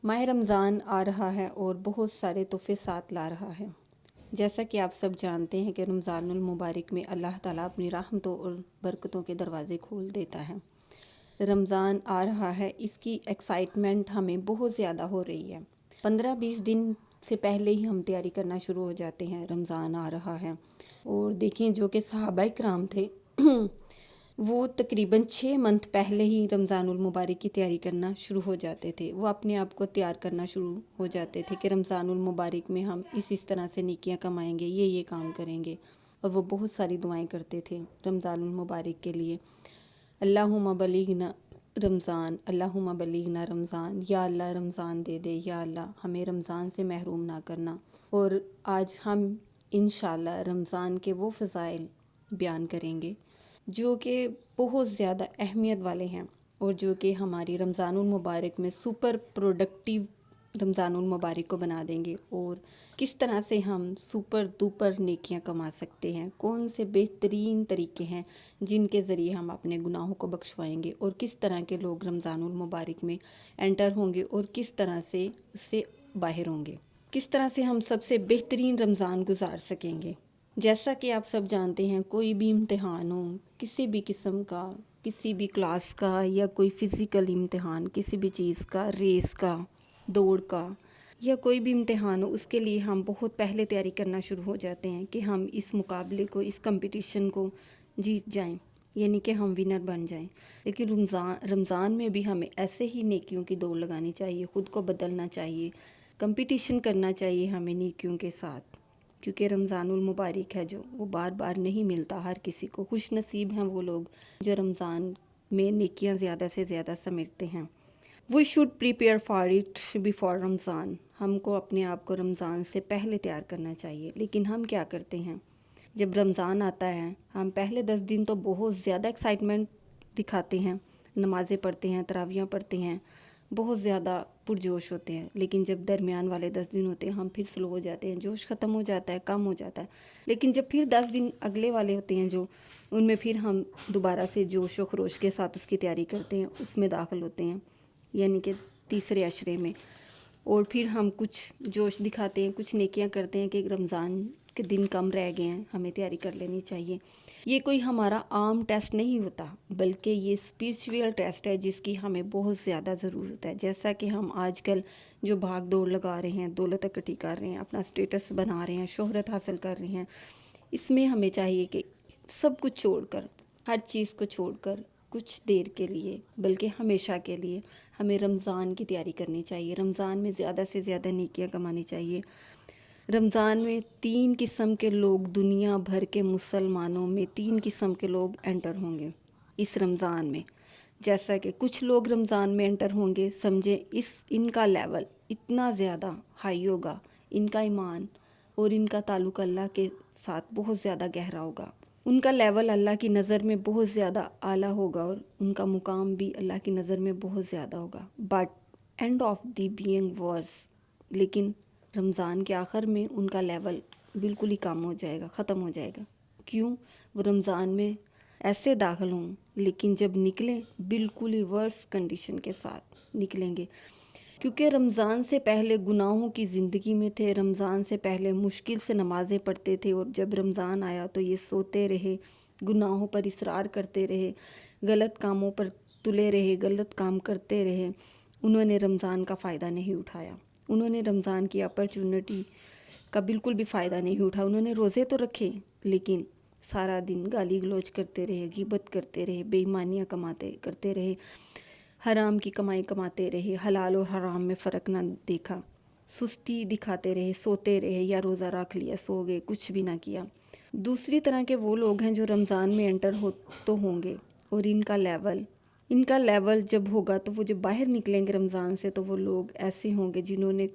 ماہ رمضان آ رہا ہے اور بہت سارے تحفے ساتھ لا رہا ہے۔ جیسا کہ آپ سب جانتے ہیں کہ رمضان المبارک میں اللہ تعالیٰ اپنی رحمتوں اور برکتوں کے دروازے کھول دیتا ہے۔ رمضان آ رہا ہے، اس کی ایکسائٹمنٹ ہمیں بہت زیادہ ہو رہی ہے۔ 15-20 دن سے پہلے ہی ہم تیاری کرنا شروع ہو جاتے ہیں، رمضان آ رہا ہے۔ اور دیکھیں جو کہ صحابہ کرام تھے وہ تقریباً 6 منتھ پہلے ہی رمضان المبارک کی تیاری کرنا شروع ہو جاتے تھے۔ وہ اپنے آپ کو تیار کرنا شروع ہو جاتے تھے کہ رمضان المبارک میں ہم اس طرح سے نیکیاں کمائیں گے، یہ کام کریں گے، اور وہ بہت ساری دعائیں کرتے تھے رمضان المبارک کے لیے۔ اللہم بلغنا رمضان، اللہم بلغنا رمضان، یا اللہ رمضان دے دے، یا اللہ ہمیں رمضان سے محروم نہ کرنا۔ اور آج ہم انشاءاللہ رمضان کے وہ فضائل بیان کریں گے جو کہ بہت زیادہ اہمیت والے ہیں، اور جو کہ ہماری رمضان المبارک میں سپر پروڈکٹیو رمضان المبارک کو بنا دیں گے، اور کس طرح سے ہم سپر دوپر نیکیاں کما سکتے ہیں، کون سے بہترین طریقے ہیں جن کے ذریعے ہم اپنے گناہوں کو بخشوائیں گے، اور کس طرح کے لوگ رمضان المبارک میں انٹر ہوں گے اور کس طرح سے اس سے باہر ہوں گے، کس طرح سے ہم سب سے بہترین رمضان گزار سکیں گے۔ جیسا کہ آپ سب جانتے ہیں، کوئی بھی امتحان ہو، کسی بھی قسم کا، کسی بھی کلاس کا، یا کوئی فزیکل امتحان، کسی بھی چیز کا، ریس کا، دوڑ کا، یا کوئی بھی امتحان ہو، اس کے لیے ہم بہت پہلے تیاری کرنا شروع ہو جاتے ہیں کہ ہم اس مقابلے کو، اس کمپٹیشن کو جیت جائیں، یعنی کہ ہم ونر بن جائیں۔ لیکن رمضان میں بھی ہمیں ایسے ہی نیکیوں کی دوڑ لگانی چاہیے، خود کو بدلنا چاہیے، کمپٹیشن کرنا چاہیے ہمیں نیکیوں کے ساتھ، کیونکہ رمضان المبارک ہے جو وہ بار بار نہیں ملتا ہر کسی کو۔ خوش نصیب ہیں وہ لوگ جو رمضان میں نیکیاں زیادہ سے زیادہ سمیٹتے ہیں۔ We should prepare for it before Ramzan. ہم کو اپنے آپ کو رمضان سے پہلے تیار کرنا چاہیے، لیکن ہم کیا کرتے ہیں؟ جب رمضان آتا ہے ہم پہلے 10 دن تو بہت زیادہ ایکسائٹمنٹ دکھاتے ہیں، نمازیں پڑھتے ہیں، تراویحیں پڑھتے ہیں، بہت زیادہ پرجوش ہوتے ہیں، لیکن جب درمیان والے 10 دن ہوتے ہیں ہم پھر سلو ہو جاتے ہیں، جوش ختم ہو جاتا ہے، کم ہو جاتا ہے۔ لیکن جب پھر 10 دن اگلے والے ہوتے ہیں جو ان میں پھر ہم دوبارہ سے جوش و خروش کے ساتھ اس کی تیاری کرتے ہیں، اس میں داخل ہوتے ہیں، یعنی کہ تیسرے عشرے میں، اور پھر ہم کچھ جوش دکھاتے ہیں، کچھ نیکیاں کرتے ہیں کہ رمضان کے دن کم رہ گئے ہیں، ہمیں تیاری کر لینی چاہیے۔ یہ کوئی ہمارا عام ٹیسٹ نہیں ہوتا، بلکہ یہ اسپریچول ٹیسٹ ہے جس کی ہمیں بہت زیادہ ضرورت ہے۔ جیسا کہ ہم آج کل جو بھاگ دوڑ لگا رہے ہیں، دولت اکٹھی کر رہے ہیں، اپنا اسٹیٹس بنا رہے ہیں، شہرت حاصل کر رہے ہیں، اس میں ہمیں چاہیے کہ سب کچھ چھوڑ کر، ہر چیز کو چھوڑ کر، کچھ دیر کے لیے بلکہ ہمیشہ کے لیے ہمیں رمضان کی تیاری کرنی چاہیے۔ رمضان میں زیادہ سے زیادہ نیکیاں کمانی چاہیے۔ رمضان میں 3 قسم کے لوگ، دنیا بھر کے مسلمانوں میں 3 قسم کے لوگ انٹر ہوں گے اس رمضان میں۔ جیسا کہ کچھ لوگ رمضان میں انٹر ہوں گے، سمجھیں ان کا لیول اتنا زیادہ ہائی ہوگا، ان کا ایمان اور ان کا تعلق اللہ کے ساتھ بہت زیادہ گہرا ہوگا، ان کا لیول اللہ کی نظر میں بہت زیادہ اعلیٰ ہوگا، اور ان کا مقام بھی اللہ کی نظر میں بہت زیادہ ہوگا۔ But end of the being worse, لیکن رمضان کے آخر میں ان کا لیول بالکل ہی کم ہو جائے گا، ختم ہو جائے گا۔ کیوں؟ وہ رمضان میں ایسے داخل ہوں، لیکن جب نکلیں بالکل ہی ورس کنڈیشن کے ساتھ نکلیں گے، کیونکہ رمضان سے پہلے گناہوں کی زندگی میں تھے، رمضان سے پہلے مشکل سے نمازیں پڑھتے تھے، اور جب رمضان آیا تو یہ سوتے رہے، گناہوں پر اصرار کرتے رہے، غلط کاموں پر تلے رہے، غلط کام کرتے رہے۔ انہوں نے رمضان کا فائدہ نہیں اٹھایا، انہوں نے رمضان کی اپرچونٹی کا بالکل بھی فائدہ نہیں اٹھا۔ انہوں نے روزے تو رکھے، لیکن سارا دن گالی گلوچ کرتے رہے، غیبت کرتے رہے، بے ایمانیاں کرتے رہے، حرام کی کمائی کماتے رہے، حلال اور حرام میں فرق نہ دیکھا، سستی دکھاتے رہے، سوتے رہے، یا روزہ رکھ لیا، سو گئے، کچھ بھی نہ کیا۔ دوسری طرح کے وہ لوگ ہیں جو رمضان میں انٹر تو ہوں گے، اور ان کا لیول جب ہوگا تو وہ جب باہر نکلیں گے رمضان سے تو وہ لوگ ایسے ہوں گے جنہوں نے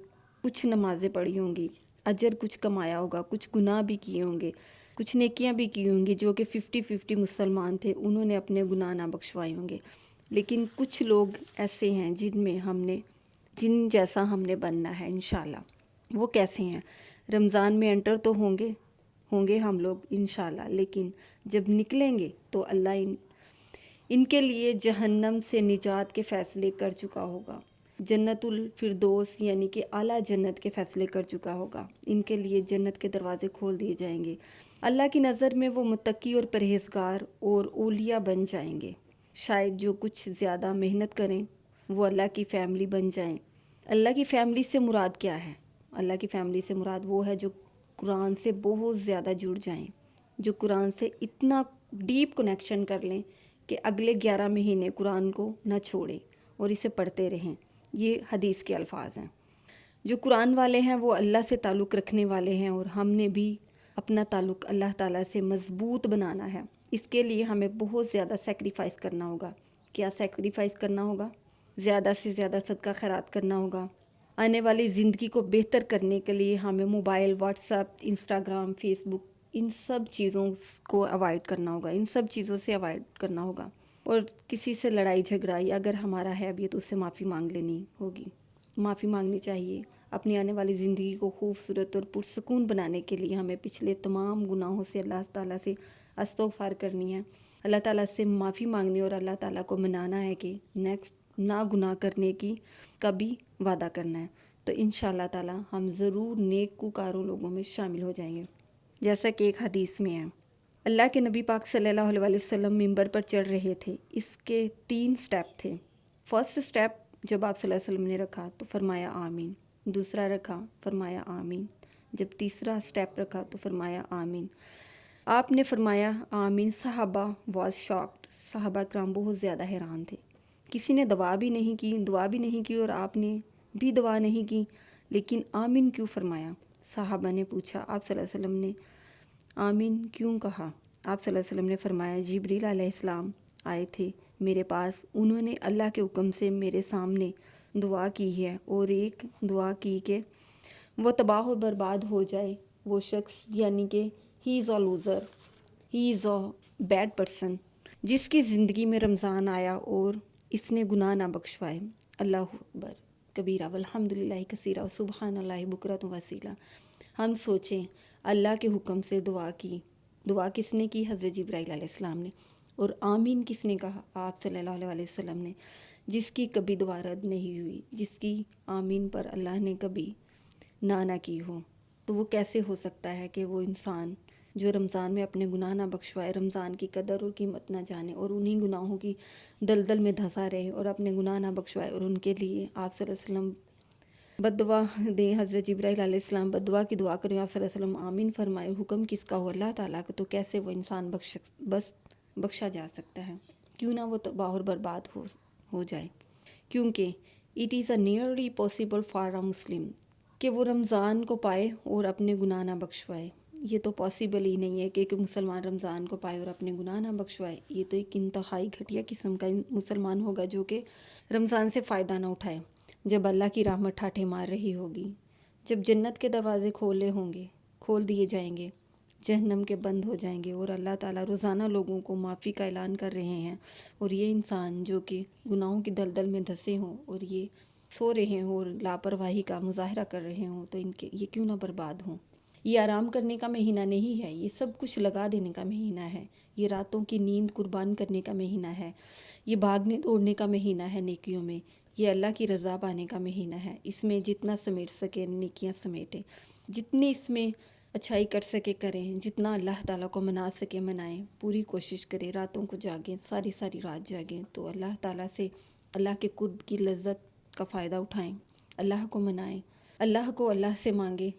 کچھ نمازیں پڑھی ہوں گی، اجر کچھ کمایا ہوگا، کچھ گناہ بھی کیے ہوں گے، کچھ نیکیاں بھی کی ہوں گی، جو کہ 50-50 مسلمان تھے، انہوں نے اپنے گناہ نہ بخشوائے ہوں گے۔ لیکن کچھ لوگ ایسے ہیں جن جیسا ہم نے بننا ہے انشاءاللہ۔ وہ کیسے ہیں؟ رمضان میں انٹر تو ہوں گے ہم لوگ انشاءاللہ، لیکن جب نکلیں گے تو اللہ ان کے لیے جہنم سے نجات کے فیصلے کر چکا ہوگا۔ جنت الفردوس یعنی کہ اعلیٰ جنت کے فیصلے کر چکا ہوگا، ان کے لیے جنت کے دروازے کھول دیے جائیں گے، اللہ کی نظر میں وہ متقی اور پرہیزگار اور اولیاء بن جائیں گے، شاید جو کچھ زیادہ محنت کریں وہ اللہ کی فیملی بن جائیں۔ اللہ کی فیملی سے مراد کیا ہے؟ اللہ کی فیملی سے مراد وہ ہے جو قرآن سے بہت زیادہ جڑ جائیں، جو قرآن سے اتنا ڈیپ کنیکشن کر لیں کہ اگلے 11 مہینے قرآن کو نہ چھوڑیں اور اسے پڑھتے رہیں۔ یہ حدیث کے الفاظ ہیں۔ جو قرآن والے ہیں وہ اللہ سے تعلق رکھنے والے ہیں، اور ہم نے بھی اپنا تعلق اللہ تعالیٰ سے مضبوط بنانا ہے۔ اس کے لیے ہمیں بہت زیادہ سیکریفائس کرنا ہوگا۔ کیا سیکریفائس کرنا ہوگا؟ زیادہ سے زیادہ صدقہ خیرات کرنا ہوگا۔ آنے والی زندگی کو بہتر کرنے کے لیے ہمیں mobile, WhatsApp, Instagram, Facebook, ان سب چیزوں کو اوائڈ کرنا ہوگا، ان سب چیزوں سے اوائڈ کرنا ہوگا، اور کسی سے لڑائی جھگڑا یا اگر ہمارا ہے ابھی تو اس سے معافی مانگ لینی ہوگی، معافی مانگنی چاہیے۔ اپنی آنے والی زندگی کو خوبصورت اور پرسکون بنانے کے لیے ہمیں پچھلے تمام گناہوں سے اللہ تعالیٰ سے استغفار کرنی ہے، اللہ تعالیٰ سے معافی مانگنی، اور اللہ تعالیٰ کو منانا ہے کہ نیکسٹ نہ گناہ کرنے کی کبھی وعدہ کرنا ہے۔ تو انشاءاللہ تعالیٰ ہم ضرور نیکوکاروں لوگوں میں شامل ہو جائیں گے۔ جیسا کہ ایک حدیث میں ہے، اللہ کے نبی پاک صلی اللہ علیہ وسلم منبر پر چڑھ رہے تھے، اس کے 3 سٹیپ تھے۔ فرسٹ سٹیپ جب آپ صلی اللہ علیہ وسلم نے رکھا تو فرمایا آمین، دوسرا رکھا فرمایا آمین، جب تیسرا سٹیپ رکھا تو فرمایا آمین۔ آپ نے فرمایا آمین، صحابہ واز شاکڈ، صحابہ کرام بہت زیادہ حیران تھے، کسی نے دعا بھی نہیں کی اور آپ نے بھی دعا نہیں کی، لیکن آمین کیوں فرمایا؟ صحابہ نے پوچھا، آپ صلی اللہ علیہ وسلم نے آمین کیوں کہا؟ آپ صلی اللہ علیہ وسلم نے فرمایا، جبریل علیہ السلام آئے تھے میرے پاس، انہوں نے اللہ کے حکم سے میرے سامنے دعا کی ہے، اور ایک دعا کی کہ وہ تباہ و برباد ہو جائے وہ شخص، یعنی کہ he is a loser, he is a bad person, جس کی زندگی میں رمضان آیا اور اس نے گناہ نہ بخشوائے۔ اللہ اکبر کبیرہ والحمدللہ کثیرہ سبحان اللہ بکرۃ وصیلہ۔ ہم سوچیں، اللہ کے حکم سے دعا کی، دعا کس نے کی؟ حضرت جبرائیل علیہ السلام نے، اور آمین کس نے کہا؟ آپ صلی اللہ علیہ وسلم نے، جس کی کبھی دعا رد نہیں ہوئی، جس کی آمین پر اللہ نے کبھی نہ کی ہو، تو وہ کیسے ہو سکتا ہے کہ وہ انسان جو رمضان میں اپنے گناہ نہ بخشوائے، رمضان کی قدر اور قیمت نہ جانے، اور انہی گناہوں کی دلدل میں دھنسا رہے اور اپنے گناہ نہ بخشوائے، اور ان کے لیے آپ صلی اللہ علیہ وسلم بد دعا دیں، حضرت جبرائیل علیہ السلام بد دعا کی دعا کریں، آپ صلی اللہ علیہ وسلم آمین فرمائے، حکم کس کا ہو؟ اللہ تعالیٰ کا، تو کیسے وہ انسان بخشا جا سکتا ہے؟ کیوں نہ وہ تباہ اور برباد ہو جائے؟ کیونکہ it is a nearly possible for a Muslim کہ وہ رمضان کو پائے اور اپنے گناہ نہ بخشوائے۔ یہ تو پاسبل ہی نہیں ہے کہ ایک مسلمان رمضان کو پائے اور اپنے گناہ نہ بخشوائے۔ یہ تو ایک انتہائی گھٹیا قسم کا مسلمان ہوگا جو کہ رمضان سے فائدہ نہ اٹھائے، جب اللہ کی رحمت ٹھاٹھے مار رہی ہوگی، جب جنت کے دروازے کھول دیے جائیں گے، جہنم کے بند ہو جائیں گے، اور اللہ تعالیٰ روزانہ لوگوں کو معافی کا اعلان کر رہے ہیں، اور یہ انسان جو کہ گناہوں کی دلدل میں دھنسے ہوں اور یہ سو رہے ہوں اور لاپرواہی کا مظاہرہ کر رہے ہوں، تو یہ کیوں نہ برباد ہوں؟ یہ آرام کرنے کا مہینہ نہیں ہے، یہ سب کچھ لگا دینے کا مہینہ ہے، یہ راتوں کی نیند قربان کرنے کا مہینہ ہے، یہ بھاگنے دوڑنے کا مہینہ ہے نیکیوں میں، یہ اللہ کی رضا پانے کا مہینہ ہے۔ اس میں جتنا سمیٹ سکے نیکیاں سمیٹیں، جتنی اس میں اچھائی کر سکے کریں، جتنا اللہ تعالیٰ کو منا سکے منائیں، پوری کوشش کریں، راتوں کو جاگیں، ساری رات جاگیں، تو اللہ تعالیٰ سے اللہ کے قرب کی لذت کا فائدہ اٹھائیں، اللہ کو منائیں، اللہ کو اللہ سے مانگیں۔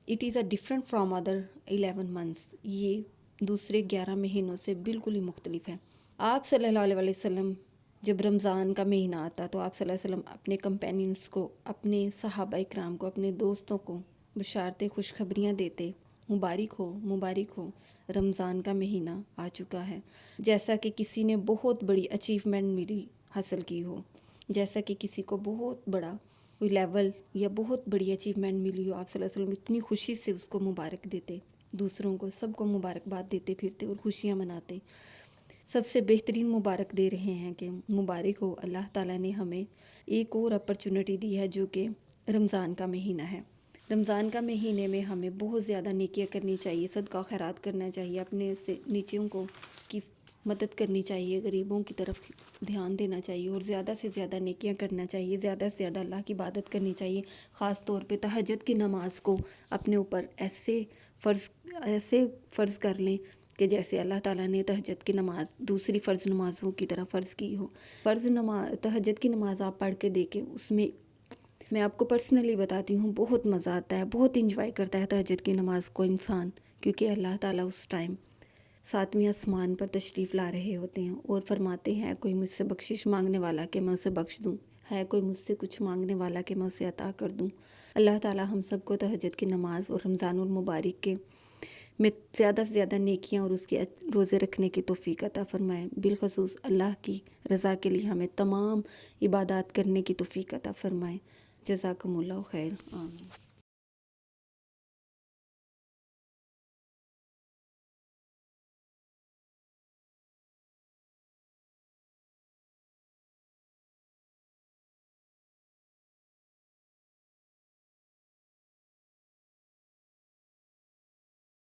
It is a different from other 11 months، یہ دوسرے 11 مہینوں سے بالکل ہی مختلف ہے۔ آپ صلی اللہ علیہ وسلم جب رمضان کا مہینہ آتا تو آپ صلی اللہ علیہ وسلم اپنے کمپینینز کو، اپنے صحابہ اکرام کو، اپنے دوستوں کو بشارتیں، خوشخبریاں دیتے، مبارک ہو رمضان کا مہینہ آ چکا ہے، جیسا کہ کسی نے بہت بڑی اچیومنٹ حاصل کی ہو، جیسا کہ کسی کو بہت بڑا کوئی لیول یا بہت بڑی اچیومنٹ ملی ہو، آپ صلی اللہ علیہ وسلم اتنی خوشی سے اس کو مبارک دیتے، دوسروں کو سب کو مبارکباد دیتے پھرتے اور خوشیاں مناتے۔ سب سے بہترین مبارک دے رہے ہیں کہ مبارک ہو، اللہ تعالیٰ نے ہمیں ایک اور اپرچونٹی دی ہے جو کہ رمضان کا مہینہ ہے۔ رمضان کا مہینے میں ہمیں بہت زیادہ نیکیاں کرنی چاہیے، صدقہ خیرات کرنا چاہیے، اپنے سے نیچوں کو کی مدد کرنی چاہیے، غریبوں کی طرف دھیان دینا چاہیے، اور زیادہ سے زیادہ نیکیاں کرنا چاہیے، زیادہ سے زیادہ اللہ کی عبادت کرنی چاہیے۔ خاص طور پہ تہجد کی نماز کو اپنے اوپر ایسے فرض کر لیں کہ جیسے اللہ تعالیٰ نے تہجد کی نماز دوسری فرض نمازوں کی طرح فرض کی ہو۔ تہجد کی نماز آپ پڑھ کے دیکھیں، اس میں آپ کو پرسنلی بتاتی ہوں، بہت مزہ آتا ہے، بہت انجوائے کرتا ہے تہجد کی نماز کو انسان، کیونکہ اللہ تعالیٰ اس ٹائم 7ویں آسمان پر تشریف لا رہے ہوتے ہیں اور فرماتے ہیں کوئی مجھ سے بخشش مانگنے والا کہ میں اسے بخش دوں، ہے کوئی مجھ سے کچھ مانگنے والا کہ میں اسے عطا کر دوں۔ اللہ تعالیٰ ہم سب کو تہجد کی نماز اور رمضان المبارک کے میں زیادہ سے زیادہ نیکیاں اور اس کے روزے رکھنے کی توفیق عطا فرمائے۔ بالخصوص اللہ کی رضا کے لیے ہمیں تمام عبادات کرنے کی توفیق عطا فرمائے۔ جزاکم اللہ خیر، آمین۔